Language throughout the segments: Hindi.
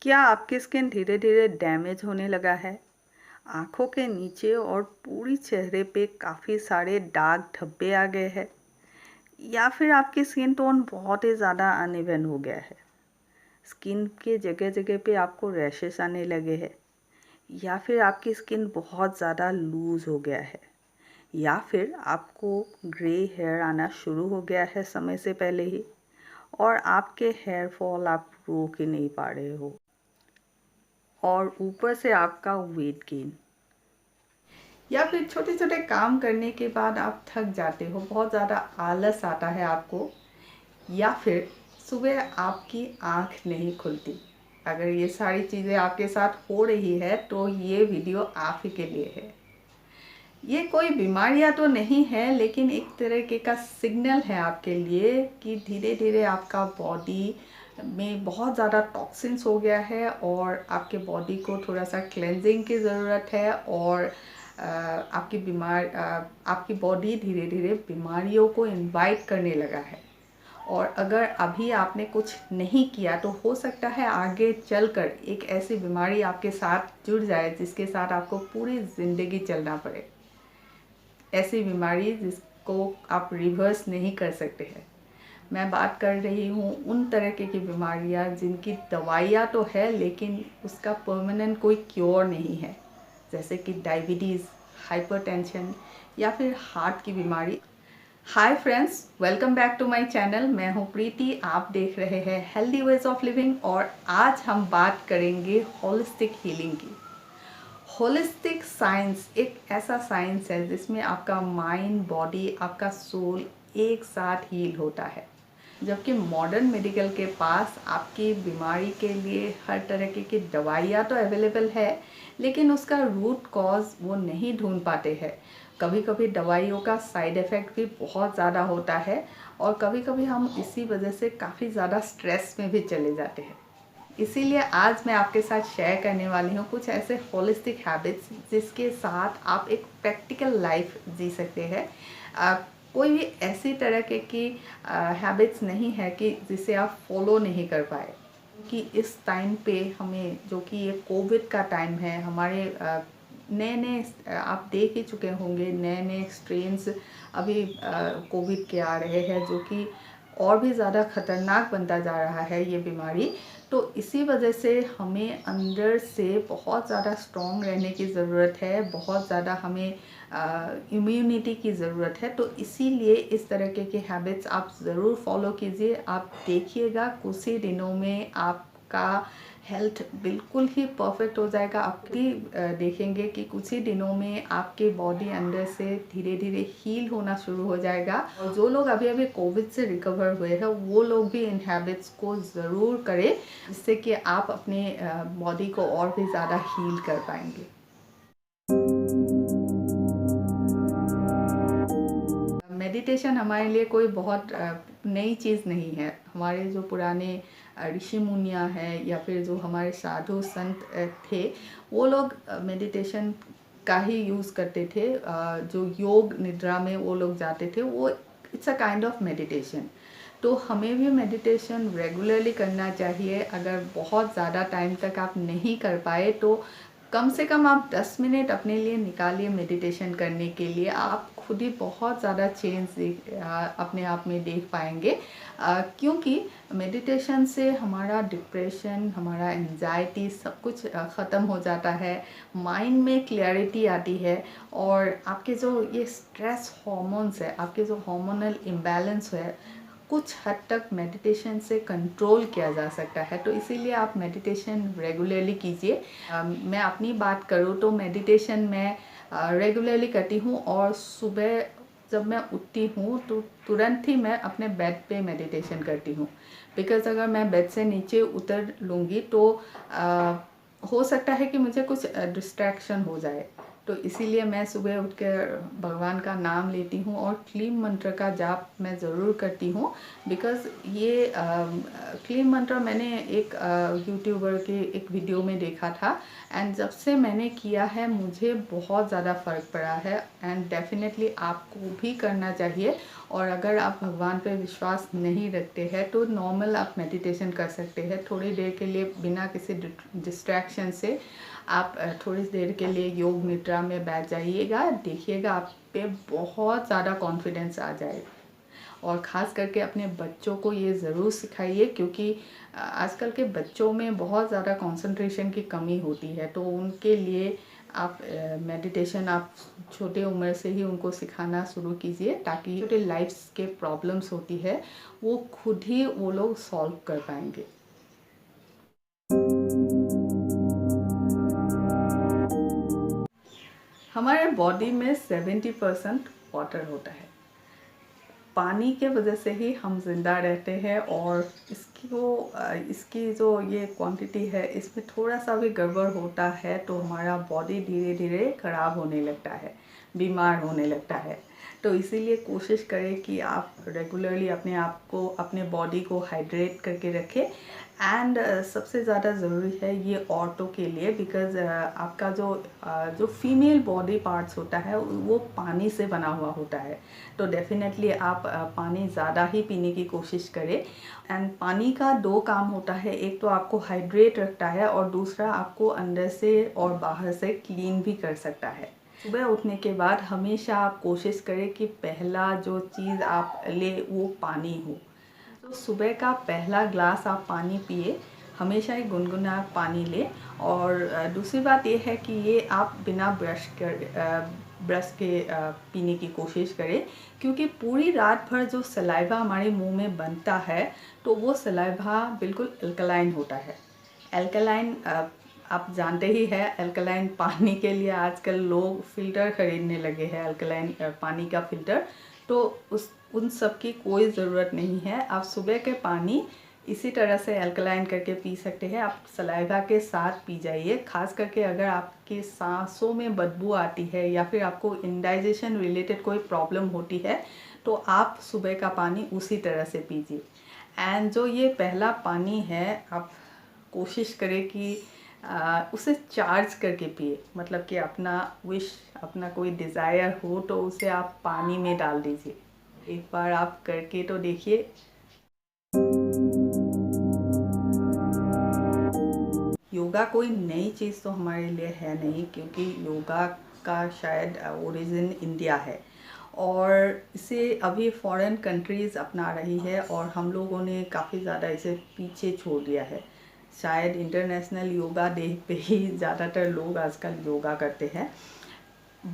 क्या आपकी स्किन धीरे धीरे डैमेज होने लगा है? आँखों के नीचे और पूरी चेहरे पे काफ़ी सारे दाग धब्बे आ गए हैं? या फिर आपकी स्किन टोन बहुत ही ज़्यादा अनइवन हो गया है? स्किन के जगह जगह पे आपको रैशेस आने लगे हैं? या फिर आपकी स्किन बहुत ज़्यादा लूज़ हो गया है? या फिर आपको ग्रे हेयर आना शुरू हो गया है समय से पहले ही और आपके हेयर फॉल आप रोक ही नहीं पा रहे हो? और ऊपर से आपका वेट गेन, या फिर छोटे छोटे काम करने के बाद आप थक जाते हो, बहुत ज़्यादा आलस आता है आपको, या फिर सुबह आपकी आँख नहीं खुलती। अगर ये सारी चीज़ें आपके साथ हो रही है तो ये वीडियो आप ही के लिए है। ये कोई बीमारियां तो नहीं है, लेकिन एक तरीके का सिग्नल है आपके लिए कि धीरे धीरे आपका बॉडी में बहुत ज़्यादा टॉक्सिन्स हो गया है और आपके बॉडी को थोड़ा सा क्लेंजिंग की ज़रूरत है। और आपकी बॉडी धीरे धीरे बीमारियों को इनवाइट करने लगा है। और अगर अभी आपने कुछ नहीं किया तो हो सकता है आगे चलकर एक ऐसी बीमारी आपके साथ जुड़ जाए जिसके साथ आपको पूरी ज़िंदगी चलना पड़े। ऐसी बीमारी जिसको आप रिवर्स नहीं कर सकते हैं। मैं बात कर रही हूँ उन तरह की बीमारियाँ जिनकी दवाइयाँ तो है लेकिन उसका परमानेंट कोई क्योर नहीं है, जैसे कि डायबिटीज़, हाइपरटेंशन या फिर हार्ट की बीमारी। Hi friends, welcome back to my channel. मैं हूँ प्रीति, आप देख रहे हैं हेल्दी वेज ऑफ लिविंग। और आज हम बात करेंगे होलिस्टिक हीलिंग की। होलिस्टिक साइंस एक ऐसा साइंस है जिसमें आपका माइंड, बॉडी, आपका सोल एक साथ हील होता है। जबकि मॉडर्न मेडिकल के पास आपकी बीमारी के लिए हर तरह की दवाइयाँ तो अवेलेबल है, लेकिन उसका रूट कॉज वो नहीं ढूंढ पाते हैं। कभी कभी दवाइयों का साइड इफ़ेक्ट भी बहुत ज़्यादा होता है और कभी कभी हम इसी वजह से काफ़ी ज़्यादा स्ट्रेस में भी चले जाते हैं। इसीलिए आज मैं आपके साथ शेयर करने वाली हूँ कुछ ऐसे होलिस्टिक हैबिट्स जिसके साथ आप एक प्रैक्टिकल लाइफ जी सकते हैं। कोई भी ऐसी तरह की हैबिट्स नहीं है कि जिसे आप फॉलो नहीं कर पाए, कि इस टाइम पे हमें, जो कि ये कोविड का टाइम है, हमारे नए नए आप देख ही चुके होंगे, नए नए स्ट्रेन्स अभी कोविड के आ रहे हैं, जो कि और भी ज़्यादा ख़तरनाक बनता जा रहा है ये बीमारी। तो इसी वजह से हमें अंदर से बहुत ज़्यादा स्ट्रॉन्ग रहने की ज़रूरत है, बहुत ज़्यादा हमें इम्यूनिटी की ज़रूरत है। तो इसीलिए इस तरह के हैबिट्स आप ज़रूर फॉलो कीजिए। आप देखिएगा कुछ ही दिनों में आपका हेल्थ बिल्कुल ही परफेक्ट हो जाएगा। आप भी देखेंगे कि कुछ ही दिनों में आपके बॉडी अंदर से धीरे धीरे हील होना शुरू हो जाएगा। और जो लोग अभी अभी कोविड से रिकवर हुए हैं वो लोग भी इन हैबिट्स को ज़रूर करें, जिससे कि आप अपने बॉडी को और भी ज़्यादा हील कर पाएंगे। मेडिटेशन हमारे लिए कोई बहुत नई चीज़ नहीं है। हमारे जो पुराने ऋषि मुनियाँ हैं या फिर जो हमारे साधु संत थे, वो लोग मेडिटेशन का ही यूज़ करते थे। जो योग निद्रा में वो लोग जाते थे, वो it's a kind of meditation. तो हमें भी मेडिटेशन रेगुलरली करना चाहिए। अगर बहुत ज़्यादा टाइम तक आप नहीं कर पाए तो कम से कम आप 10 मिनट अपने लिए निकालिए मेडिटेशन करने के लिए। आप खुद ही बहुत ज़्यादा चेंज अपने आप में देख पाएंगे, क्योंकि मेडिटेशन से हमारा डिप्रेशन, हमारा एंजाइटी सब कुछ ख़त्म हो जाता है। माइंड में क्लैरिटी आती है और आपके जो ये स्ट्रेस हार्मोन्स है, आपके जो हार्मोनल इम्बैलेंस है, कुछ हद तक मेडिटेशन से कंट्रोल किया जा सकता है। तो इसीलिए आप मेडिटेशन रेगुलरली कीजिए। मैं अपनी बात करूँ तो मेडिटेशन मैं रेगुलरली करती हूँ और सुबह जब मैं उठती हूँ तो तुरंत ही मैं अपने बेड पे मेडिटेशन करती हूँ। बिकॉज़ अगर मैं बेड से नीचे उतर लूँगी तो हो सकता है कि मुझे कुछ डिस्ट्रैक्शन हो जाए। तो इसीलिए मैं सुबह उठ कर भगवान का नाम लेती हूँ और क्लीम मंत्र का जाप मैं ज़रूर करती हूँ। बिकॉज़ ये क्लीम मंत्र मैंने एक यूट्यूबर के एक वीडियो में देखा था, एंड जब से मैंने किया है मुझे बहुत ज़्यादा फ़र्क पड़ा है। एंड डेफिनेटली आपको भी करना चाहिए। और अगर आप भगवान पे विश्वास नहीं रखते हैं तो नॉर्मल आप मेडिटेशन कर सकते हैं थोड़ी देर के लिए बिना किसी डिस्ट्रैक्शन से। आप थोड़ी देर के लिए योग निद्रा में बैठ जाइएगा, देखिएगा आप पे बहुत ज़्यादा कॉन्फिडेंस आ जाएगा। और ख़ास करके अपने बच्चों को ये ज़रूर सिखाइए, क्योंकि आजकल के बच्चों में बहुत ज़्यादा कंसंट्रेशन की कमी होती है, तो उनके लिए आप मेडिटेशन आप छोटे उम्र से ही उनको सिखाना शुरू कीजिए, ताकि छोटे लाइफ्स के प्रॉब्लम्स होती है वो खुद ही वो लोग सॉल्व कर पाएंगे। हमारे बॉडी में 70% वाटर होता है। पानी के वजह से ही हम ज़िंदा रहते हैं, और इसकी जो ये क्वांटिटी है इसमें थोड़ा सा भी गड़बड़ होता है तो हमारा बॉडी धीरे धीरे ख़राब होने लगता है, बीमार होने लगता है। तो इसीलिए कोशिश करें कि आप रेगुलरली अपने आप को, अपने बॉडी को हाइड्रेट करके रखें। एंड सबसे ज़्यादा ज़रूरी है ये औरतों के लिए, बिकॉज़ आपका जो फीमेल बॉडी पार्ट्स होता है वो पानी से बना हुआ होता है। तो डेफिनेटली आप पानी ज़्यादा ही पीने की कोशिश करें। एंड पानी का 2 काम होता है, एक तो आपको हाइड्रेट रखता है और दूसरा आपको अंदर से और बाहर से क्लीन भी कर सकता है। सुबह उठने के बाद हमेशा आप कोशिश करें कि पहला जो चीज़ आप ले वो पानी हो। तो सुबह का पहला ग्लास आप पानी पिए, हमेशा ही गुनगुना पानी लें। और दूसरी बात ये है कि ये आप बिना ब्रश के पीने की कोशिश करें, क्योंकि पूरी रात भर जो सलाइवा हमारे मुंह में बनता है तो वो सलाइवा बिल्कुल अल्कलाइन होता है। अल्कलाइन आप जानते ही हैं, अल्कलाइन पानी के लिए आजकल लोग फ़िल्टर ख़रीदने लगे हैं, अल्कलाइन पानी का फ़िल्टर। तो उन सब की कोई ज़रूरत नहीं है। आप सुबह के पानी इसी तरह से अल्कलाइन करके पी सकते हैं। आप सलाइवा के साथ पी जाइए। ख़ास करके अगर आपके सांसों में बदबू आती है या फिर आपको इंडाइजेशन रिलेटेड कोई प्रॉब्लम होती है तो आप सुबह का पानी उसी तरह से पीजिए। एंड जो ये पहला पानी है, आप कोशिश करें कि उसे चार्ज करके पिए, मतलब कि अपना विश, अपना कोई डिज़ायर हो तो उसे आप पानी में डाल दीजिए। एक बार आप करके तो देखिए। योगा कोई नई चीज़ तो हमारे लिए है नहीं, क्योंकि योगा का शायद ओरिजिन इंडिया है और इसे अभी फॉरेन कंट्रीज़ अपना रही है और हम लोगों ने काफ़ी ज़्यादा इसे पीछे छोड़ दिया है। शायद इंटरनेशनल योगा डे पे ही ज़्यादातर लोग आजकल योगा करते हैं।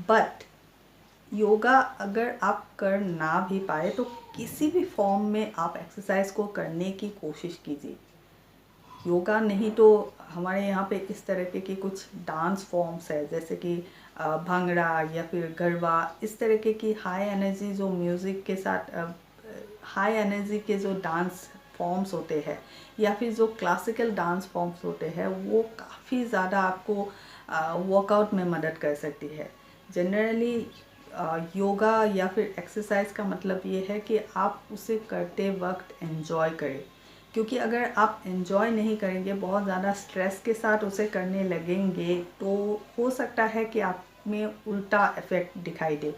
बट योगा अगर आप कर ना भी पाए तो किसी भी फॉर्म में आप एक्सरसाइज को करने की कोशिश कीजिए। योगा नहीं तो हमारे यहाँ पे इस तरह के कुछ डांस फॉर्म्स है, जैसे कि भांगड़ा या फिर गरबा, इस तरह की हाई एनर्जी जो म्यूज़िक के साथ हाई एनर्जी के जो डांस फॉर्म्स होते हैं या फिर जो क्लासिकल डांस फॉर्म्स होते हैं वो काफ़ी ज़्यादा आपको वर्कआउट में मदद कर सकती है। जनरली योगा या फिर एक्सरसाइज का मतलब ये है कि आप उसे करते वक्त एंजॉय करें, क्योंकि अगर आप एंजॉय नहीं करेंगे, बहुत ज़्यादा स्ट्रेस के साथ उसे करने लगेंगे तो हो सकता है कि आप में उल्टा इफ़ेक्ट दिखाई दे।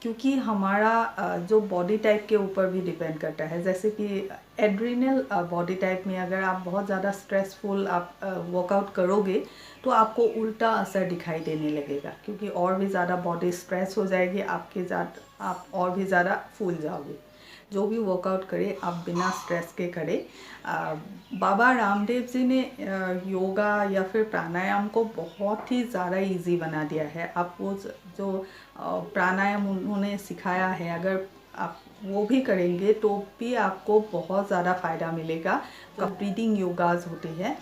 क्योंकि हमारा जो बॉडी टाइप के ऊपर भी डिपेंड करता है, जैसे कि एड्रिनल बॉडी टाइप में अगर आप बहुत ज़्यादा स्ट्रेसफुल आप वर्कआउट करोगे तो आपको उल्टा असर दिखाई देने लगेगा, क्योंकि और भी ज़्यादा बॉडी स्ट्रेस हो जाएगी आपके साथ, आप और भी ज़्यादा फूल जाओगे। जो भी वर्कआउट करें आप बिना स्ट्रेस के करें। बाबा रामदेव जी ने योगा या फिर प्राणायाम को बहुत ही ज़्यादा इजी बना दिया है। आप वो जो प्राणायाम उन्होंने सिखाया है, अगर आप वो भी करेंगे तो भी आपको बहुत ज़्यादा फ़ायदा मिलेगा। जो ब्रीदिंग योगाज होती है,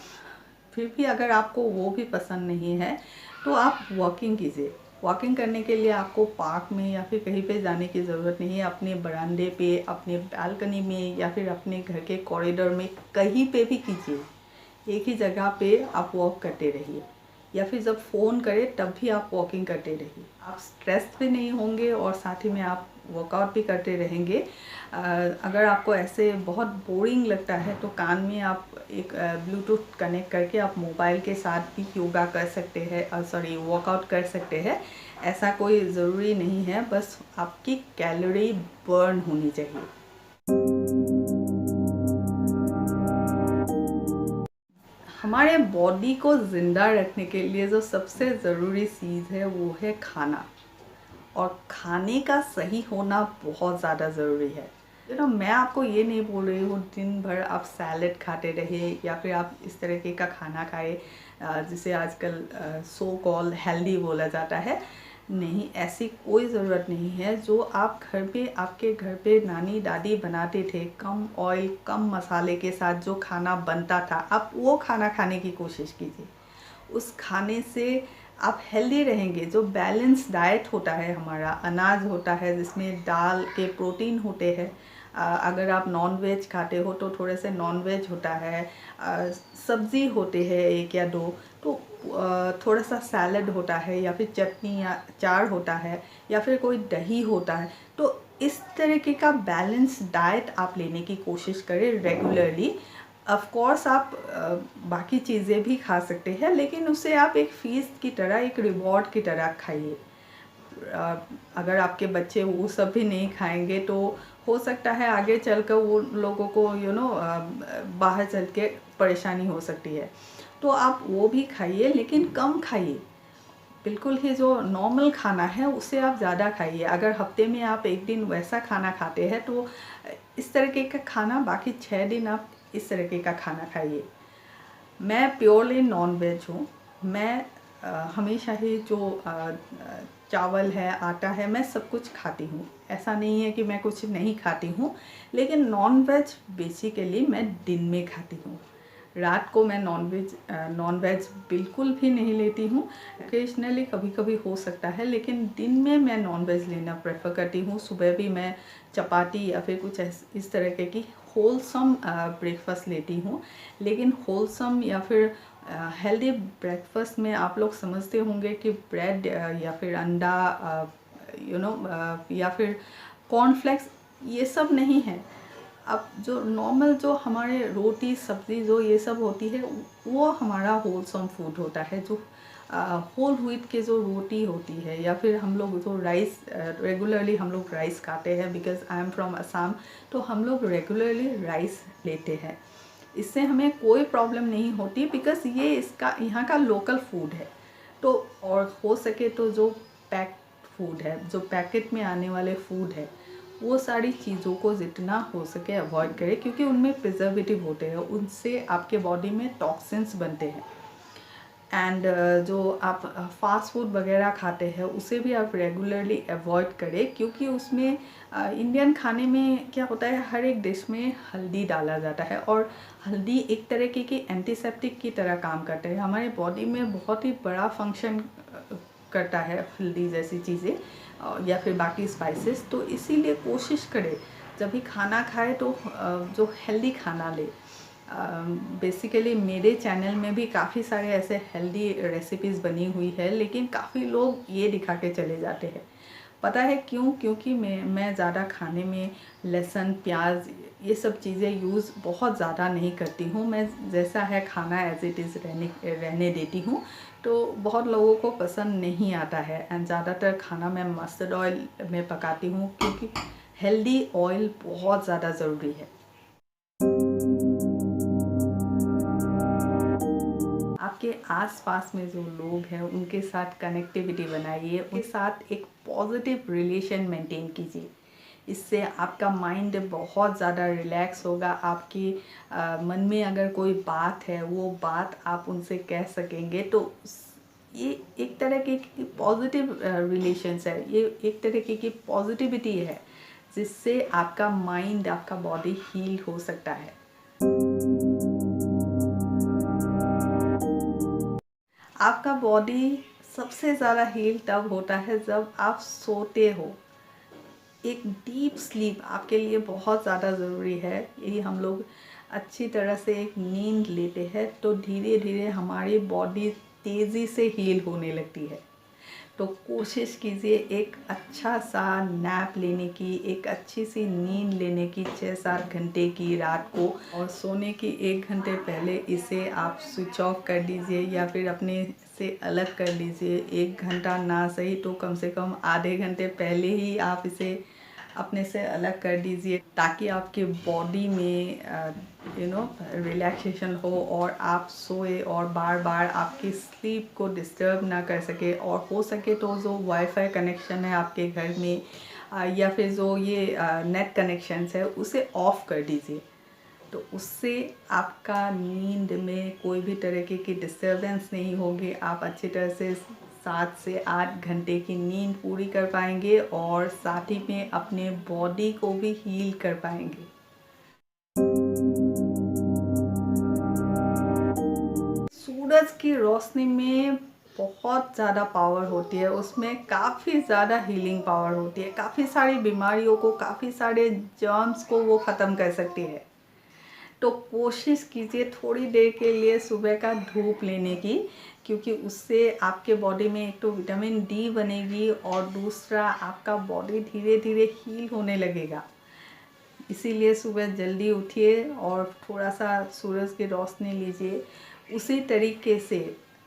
फिर भी अगर आपको वो भी पसंद नहीं है तो आप वॉकिंग कीजिए। वॉकिंग करने के लिए आपको पार्क में या फिर कहीं पे जाने की ज़रूरत नहीं है। अपने बरामदे पे, अपने बालकनी में या फिर अपने घर के कॉरिडोर में कहीं पे भी कीजिए। एक ही जगह पे आप वॉक करते रहिए, या फिर जब फ़ोन करें तब भी आप वॉकिंग करते रहिए। आप स्ट्रेस भी नहीं होंगे और साथ ही में आप वर्कआउट भी करते रहेंगे। अगर आपको ऐसे बहुत बोरिंग लगता है तो कान में आप एक ब्लूटूथ कनेक्ट करके आप मोबाइल के साथ भी योगा कर सकते हैं, सॉरी वर्कआउट कर सकते हैं। ऐसा कोई ज़रूरी नहीं है, बस आपकी कैलोरी बर्न होनी चाहिए। हमारे बॉडी को ज़िंदा रखने के लिए जो सबसे ज़रूरी चीज़ है वो है खाना, और खाने का सही होना बहुत ज़्यादा ज़रूरी है। मैं आपको ये नहीं बोल रही हूँ दिन भर आप सैलेड खाते रहे या फिर आप इस तरीके का खाना खाए जिसे आजकल सो कॉल हेल्दी बोला जाता है। नहीं, ऐसी कोई ज़रूरत नहीं है। जो आप घर पे, आपके घर पे नानी दादी बनाते थे, कम ऑयल कम मसाले के साथ जो खाना बनता था, आप वो खाना खाने की कोशिश कीजिए। उस खाने से आप हेल्दी रहेंगे। जो बैलेंस डाइट होता है हमारा, अनाज होता है जिसमें दाल के प्रोटीन होते हैं। अगर आप नॉन वेज खाते हो तो थोड़े से नॉन वेज होता है, सब्ज़ी होते हैं एक या दो, तो थोड़ा सा सैलड होता है या फिर चटनी या चार होता है या फिर कोई दही होता है। तो इस तरीके का बैलेंस डाइट आप लेने की कोशिश करें रेगुलरली। ऑफ कोर्स आप बाकी चीज़ें भी खा सकते हैं, लेकिन उसे आप एक फीस्ट की तरह, एक रिवॉर्ड की तरह खाइए। अगर आपके बच्चे वो सब भी नहीं खाएंगे तो हो सकता है आगे चलकर वो लोगों को बाहर चल के परेशानी हो सकती है। तो आप वो भी खाइए, लेकिन कम खाइए। बिल्कुल ही जो नॉर्मल खाना है उससे आप ज़्यादा खाइए। अगर हफ्ते में आप एक दिन वैसा खाना खाते हैं तो इस तरीके का खाना बाकी 6 दिन आप इस तरीके का खाना खाइए। मैं प्योरली नॉन वेज हूँ। मैं हमेशा ही जो चावल है, आटा है, मैं सब कुछ खाती हूँ। ऐसा नहीं है कि मैं कुछ नहीं खाती हूँ, लेकिन नॉन वेज बेसिकली मैं दिन में खाती हूँ। रात को मैं नॉन वेज बिल्कुल भी नहीं लेती हूँ। ओकेजनली कभी कभी हो सकता है, लेकिन दिन में मैं नॉन वेज लेना प्रेफर करती हूँ। सुबह भी मैं चपाती या फिर कुछ इस तरह की होलसम ब्रेकफास्ट लेती हूँ। लेकिन होलसम या फिर हेल्दी ब्रेकफास्ट में आप लोग समझते होंगे कि ब्रेड या फिर अंडा या फिर कॉर्नफ्लेक्स, ये सब नहीं है। अब जो नॉर्मल जो हमारे रोटी सब्ज़ी जो ये सब होती है वो हमारा होलसम फूड होता है। जो होल व्हीट के जो रोटी होती है, या फिर हम लोग जो राइस, रेगुलरली हम लोग राइस खाते हैं, because I am from Assam, तो हम लोग रेगुलरली राइस लेते हैं। इससे हमें कोई प्रॉब्लम नहीं होती, बिकॉज़ ये इसका यहाँ का लोकल फूड है। तो और हो सके तो जो पैक्ड फूड है, जो पैकेट में आने वाले फूड है, वो सारी चीज़ों को जितना हो सके अवॉइड करें, क्योंकि उनमें प्रिजर्वेटिव होते हैं, उनसे आपके बॉडी में टॉक्सिन्स बनते हैं। एंड जो आप फास्ट फूड वगैरह खाते हैं उसे भी आप रेगुलरली अवॉइड करें, क्योंकि उसमें इंडियन खाने में क्या होता है, हर एक डिश में हल्दी डाला जाता है, और हल्दी एक तरीके की एंटीसेप्टिक की तरह काम करता है। हमारे बॉडी में बहुत ही बड़ा फंक्शन करता है हल्दी जैसी चीज़ें, या फिर बाकी स्पाइसेस। तो इसीलिए कोशिश करें जब भी खाना खाए तो जो हेल्दी खाना ले। बेसिकली मेरे चैनल में भी काफ़ी सारे ऐसे हेल्दी रेसिपीज़ बनी हुई है, लेकिन काफ़ी लोग ये दिखा के चले जाते हैं। पता है क्यों? क्योंकि मैं ज़्यादा खाने में लहसुन, प्याज, ये सब चीज़ें यूज़ बहुत ज़्यादा नहीं करती हूँ। मैं जैसा है खाना एज़ इट इज़ रहने देती हूँ। तो बहुत लोगों को पसंद नहीं आता है। एंड ज़्यादातर खाना मैं मस्टर्ड ऑयल में पकाती हूँ, क्योंकि हेल्दी ऑयल बहुत ज़्यादा ज़रूरी है। आपके आसपास में जो लोग हैं उनके साथ कनेक्टिविटी बनाइए, उनके साथ एक पॉजिटिव रिलेशन मेंटेन कीजिए। इससे आपका माइंड बहुत ज़्यादा रिलैक्स होगा। आपकी मन में अगर कोई बात है, वो बात आप उनसे कह सकेंगे। तो ये एक तरह की पॉजिटिव रिलेशंस है, ये एक तरीके की पॉजिटिविटी है, जिससे आपका माइंड, आपका बॉडी हील हो सकता है। आपका बॉडी सबसे ज़्यादा हील तब होता है जब आप सोते हो। एक डीप स्लीप आपके लिए बहुत ज़्यादा ज़रूरी है। यही हम लोग अच्छी तरह से एक नींद लेते हैं तो धीरे धीरे हमारी बॉडी तेज़ी से हील होने लगती है। तो कोशिश कीजिए एक अच्छा सा नैप लेने की, एक अच्छी सी नींद लेने की 6-7 घंटे की रात को, और सोने की 1 घंटे पहले इसे आप स्विच ऑफ कर दीजिए या फिर अपने से अलग कर लीजिए। 1 घंटा ना सही तो कम से कम आधे घंटे पहले ही आप इसे अपने से अलग कर दीजिए, ताकि आपके बॉडी में रिलैक्सेशन हो और आप सोए और बार बार आपकी स्लीप को डिस्टर्ब ना कर सके। और हो सके तो जो वाईफाई कनेक्शन है आपके घर में या फिर जो ये नेट कनेक्शंस है उसे ऑफ़ कर दीजिए। तो उससे आपका नींद में कोई भी तरीके की डिस्टर्बेंस नहीं होगी। आप अच्छी तरह से 7 से 8 घंटे की नींद पूरी कर पाएंगे और साथ ही में अपने बॉडी को भी हील कर पाएंगे। सूरज की रोशनी में बहुत ज़्यादा पावर होती है, उसमें काफ़ी ज़्यादा हीलिंग पावर होती है, काफ़ी सारी बीमारियों को, काफ़ी सारे जर्म्स को वो ख़त्म कर सकती है। तो कोशिश कीजिए थोड़ी देर के लिए सुबह का धूप लेने की, क्योंकि उससे आपके बॉडी में एक तो विटामिन डी बनेगी और दूसरा आपका बॉडी धीरे धीरे हील होने लगेगा। इसीलिए सुबह जल्दी उठिए और थोड़ा सा सूरज की रोशनी लीजिए। उसी तरीके से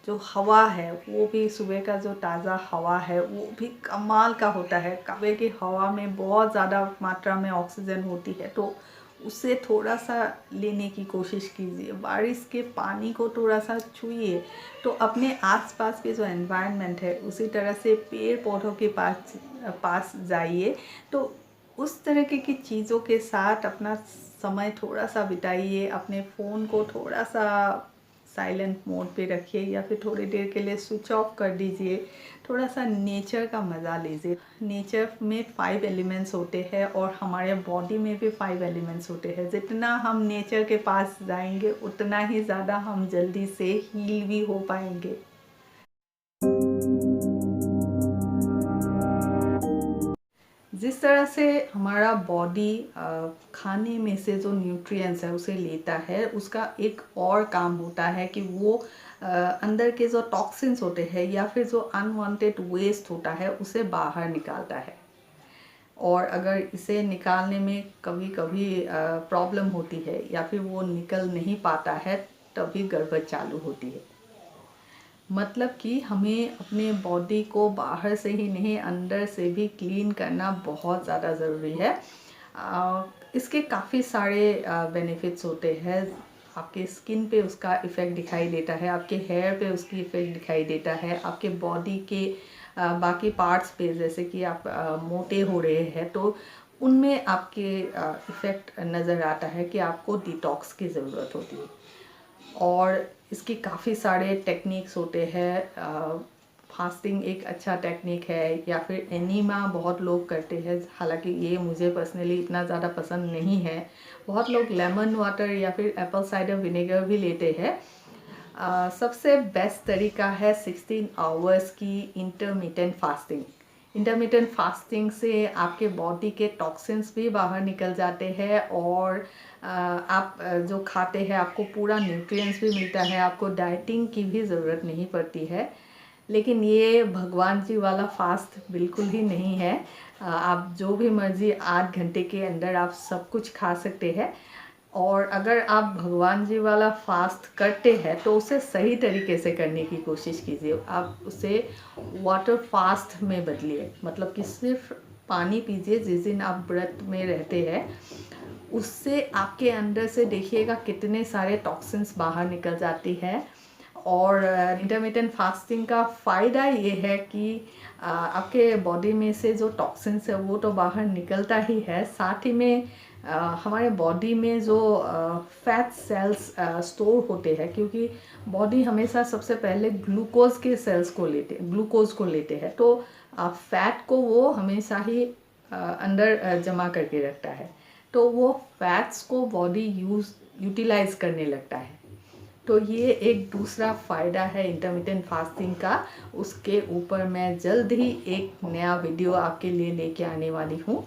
जो हवा है वो भी, सुबह का जो ताज़ा हवा है वो भी कमाल का होता है। सुबह की हवा में बहुत ज़्यादा मात्रा में ऑक्सीजन होती है, तो उससे थोड़ा सा लेने की कोशिश कीजिए। बारिश के पानी को थोड़ा सा छूइए। तो अपने आसपास के जो एनवायरनमेंट है उसी तरह से पेड़ पौधों के पास जाइए। तो उस तरह की चीज़ों के साथ अपना समय थोड़ा सा बिताइए। अपने फ़ोन को थोड़ा सा साइलेंट मोड पे रखिए या फिर थोड़ी देर के लिए स्विच ऑफ कर दीजिए। थोड़ा सा नेचर का मज़ा लीजिए। नेचर में 5 एलिमेंट्स होते हैं और हमारे बॉडी में भी 5 एलिमेंट्स होते हैं। जितना हम नेचर के पास जाएंगे उतना ही ज़्यादा हम जल्दी से हील भी हो पाएंगे। जिस तरह से हमारा बॉडी खाने में से जो न्यूट्रिएंट्स है उसे लेता है, उसका एक और काम होता है कि वो अंदर के जो टॉक्सिन्स होते हैं या फिर जो अनवांटेड वेस्ट होता है उसे बाहर निकालता है। और अगर इसे निकालने में कभी कभी प्रॉब्लम होती है या फिर वो निकल नहीं पाता है, तभी गड़बड़ चालू होती है। मतलब कि हमें अपने बॉडी को बाहर से ही नहीं, अंदर से भी क्लीन करना बहुत ज़्यादा ज़रूरी है। इसके काफ़ी सारे बेनिफिट्स होते हैं। आपके स्किन पे उसका इफ़ेक्ट दिखाई देता है, आपके हेयर पे उसकी इफ़ेक्ट दिखाई देता है, आपके बॉडी के बाकी पार्ट्स पे, जैसे कि आप मोटे हो रहे हैं तो उनमें आपके इफ़ेक्ट नज़र आता है कि आपको डिटॉक्स की ज़रूरत होती है। और इसकी काफ़ी सारे टेक्निक्स होते हैं। फास्टिंग एक अच्छा टेक्निक है, या फिर एनीमा बहुत लोग करते हैं, हालांकि ये मुझे पर्सनली इतना ज़्यादा पसंद नहीं है। बहुत लोग लेमन वाटर या फिर एप्पल साइडर विनेगर भी लेते हैं। सबसे बेस्ट तरीका है 16 आवर्स की इंटरमिटेंट फास्टिंग। इंटरमिटेंट फास्टिंग से आपके बॉडी के टॉक्सिन्स भी बाहर निकल जाते हैं और आप जो खाते हैं आपको पूरा न्यूट्रिएंट्स भी मिलता है, आपको डाइटिंग की भी ज़रूरत नहीं पड़ती है। लेकिन ये भगवान जी वाला फास्ट बिल्कुल ही नहीं है। आप जो भी मर्ज़ी 8 घंटे के अंदर आप सब कुछ खा सकते हैं। और अगर आप भगवान जी वाला फास्ट करते हैं तो उसे सही तरीके से करने की कोशिश कीजिए। आप उसे वाटर फास्ट में बदलिए, मतलब कि सिर्फ पानी पीजिए जिस दिन आप व्रत में रहते हैं। उससे आपके अंदर से देखिएगा कितने सारे टॉक्सिन्स बाहर निकल जाती है। और इंटरमिटेंट फास्टिंग का फ़ायदा ये है कि आपके बॉडी में से जो टॉक्सिन्स है वो तो बाहर निकलता ही है, साथ ही में हमारे बॉडी में जो फैट सेल्स स्टोर होते हैं, क्योंकि बॉडी हमेशा सबसे पहले ग्लूकोज के सेल्स को ग्लूकोज को लेते हैं, तो फैट को वो हमेशा ही अंदर जमा करके रखता है। तो वो फैट्स को बॉडी यूटिलाइज करने लगता है। तो ये एक दूसरा फ़ायदा है इंटरमिटेंट फास्टिंग का। उसके ऊपर मैं जल्द ही एक नया वीडियो आपके लिए लेके आने वाली हूँ,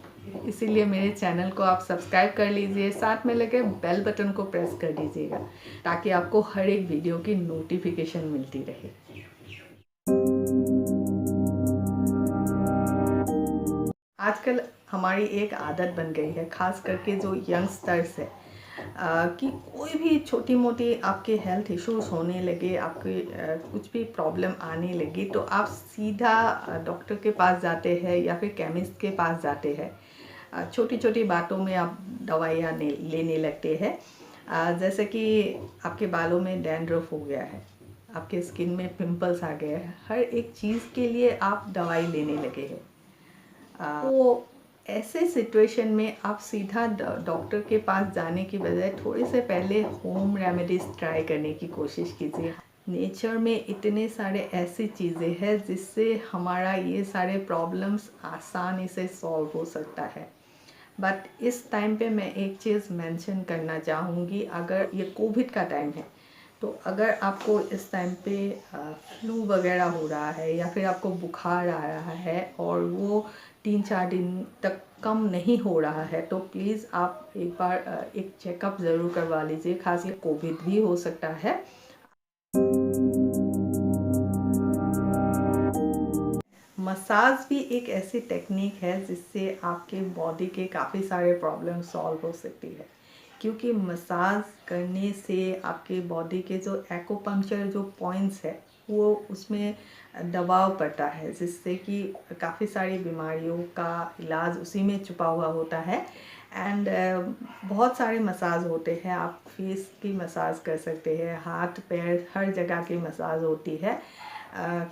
इसीलिए मेरे चैनल को आप सब्सक्राइब कर लीजिए, साथ में लगे बेल बटन को प्रेस कर दीजिएगा ताकि आपको हर एक वीडियो की नोटिफिकेशन मिलती रहे। आजकल हमारी एक आदत बन गई है, ख़ास करके जो यंगस्टर्स है, कि कोई भी छोटी मोटी आपके हेल्थ इश्यूज होने लगे, आपके कुछ भी प्रॉब्लम आने लगी, तो आप सीधा डॉक्टर के पास जाते हैं या फिर केमिस्ट के पास जाते हैं। छोटी छोटी बातों में आप दवाइयाँ लेने लगते हैं। जैसे कि आपके बालों में डैंड्रफ हो गया है, आपके स्किन में पिंपल्स आ गए हैं, हर एक चीज़ के लिए आप दवाई लेने लगे हैं। तो ऐसे सिचुएशन में आप सीधा डॉक्टर के पास जाने की बजाय थोड़े से पहले होम रेमेडीज ट्राई करने की कोशिश कीजिए। नेचर में इतने सारे ऐसी चीज़ें हैं जिससे हमारा ये सारे प्रॉब्लम्स आसानी से सॉल्व हो सकता है। बट इस टाइम पे मैं एक चीज़ मेंशन करना चाहूँगी, अगर ये कोविड का टाइम है तो अगर आपको इस टाइम पे फ्लू वगैरह हो रहा है या फिर आपको बुखार आ रहा है और वो 3-4 दिन तक कम नहीं हो रहा है, तो प्लीज़ आप एक बार एक चेकअप ज़रूर करवा लीजिए। खासकर कोविड भी हो सकता है। मसाज भी एक ऐसी टेक्निक है जिससे आपके बॉडी के काफ़ी सारे प्रॉब्लम सॉल्व हो सकती है, क्योंकि मसाज करने से आपके बॉडी के जो एक्यूपंक्चर जो पॉइंट्स है वो उसमें दबाव पड़ता है, जिससे कि काफ़ी सारी बीमारियों का इलाज उसी में छुपा हुआ होता है। एंड बहुत सारे मसाज होते हैं, आप फेस की मसाज कर सकते हैं, हाथ पैर हर जगह की मसाज होती है।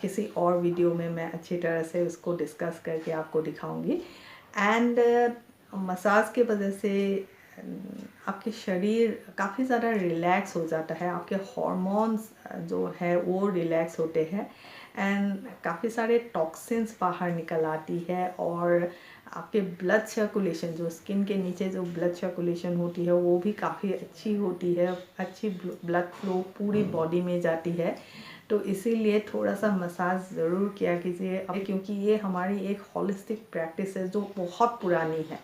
किसी और वीडियो में मैं अच्छी तरह से उसको डिस्कस करके आपको दिखाऊंगी। एंड मसाज के वजह से आपके शरीर काफ़ी ज़्यादा रिलैक्स हो जाता है, आपके हॉर्मोन्स जो है वो रिलैक्स होते हैं एंड काफ़ी सारे टॉक्सिन्स बाहर निकल आती है, और आपके ब्लड सर्कुलेशन, जो स्किन के नीचे जो ब्लड सर्कुलेशन होती है वो भी काफ़ी अच्छी होती है, अच्छी ब्लड फ्लो पूरी बॉडी में जाती है। तो इसीलिए थोड़ा सा मसाज ज़रूर किया कीजिए, क्योंकि ये हमारी एक होलिस्टिक प्रैक्टिस है जो बहुत पुरानी है।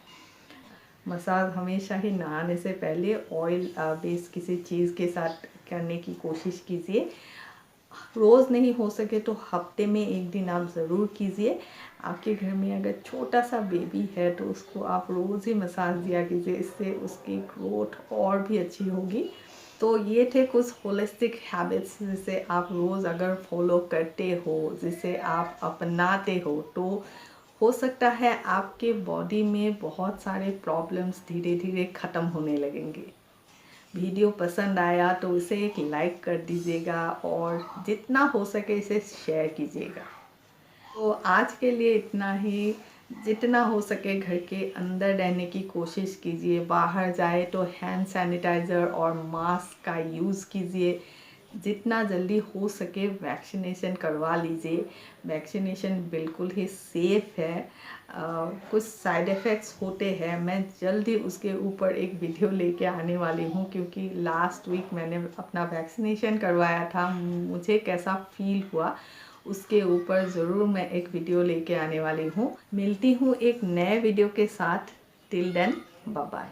मसाज हमेशा ही नहाने से पहले ऑयल बेस्ड किसी चीज़ के साथ करने की कोशिश कीजिए। रोज़ नहीं हो सके तो हफ्ते में एक दिन आप ज़रूर कीजिए। आपके घर में अगर छोटा सा बेबी है तो उसको आप रोज़ ही मसाज दिया कीजिए, इससे उसकी ग्रोथ और भी अच्छी होगी। तो ये थे कुछ होलिस्टिक हैबिट्स जिसे आप रोज़ अगर फॉलो करते हो, जिसे आप अपनाते हो, तो हो सकता है आपके बॉडी में बहुत सारे प्रॉब्लम्स धीरे धीरे ख़त्म होने लगेंगे। वीडियो पसंद आया तो इसे एक लाइक कर दीजिएगा और जितना हो सके इसे शेयर कीजिएगा। तो आज के लिए इतना ही। जितना हो सके घर के अंदर रहने की कोशिश कीजिए, बाहर जाए तो हैंड सैनिटाइज़र और मास्क का यूज़ कीजिए। जितना जल्दी हो सके वैक्सीनेशन करवा लीजिए। वैक्सीनेशन बिल्कुल ही सेफ़ है। कुछ साइड इफ़ेक्ट्स होते हैं, मैं जल्दी उसके ऊपर एक वीडियो लेके आने वाली हूँ, क्योंकि लास्ट वीक मैंने अपना वैक्सीनेशन करवाया था, मुझे कैसा फील हुआ उसके ऊपर ज़रूर मैं एक वीडियो लेके आने वाली हूँ। मिलती हूँ एक नए वीडियो के साथ। Till then, bye bye.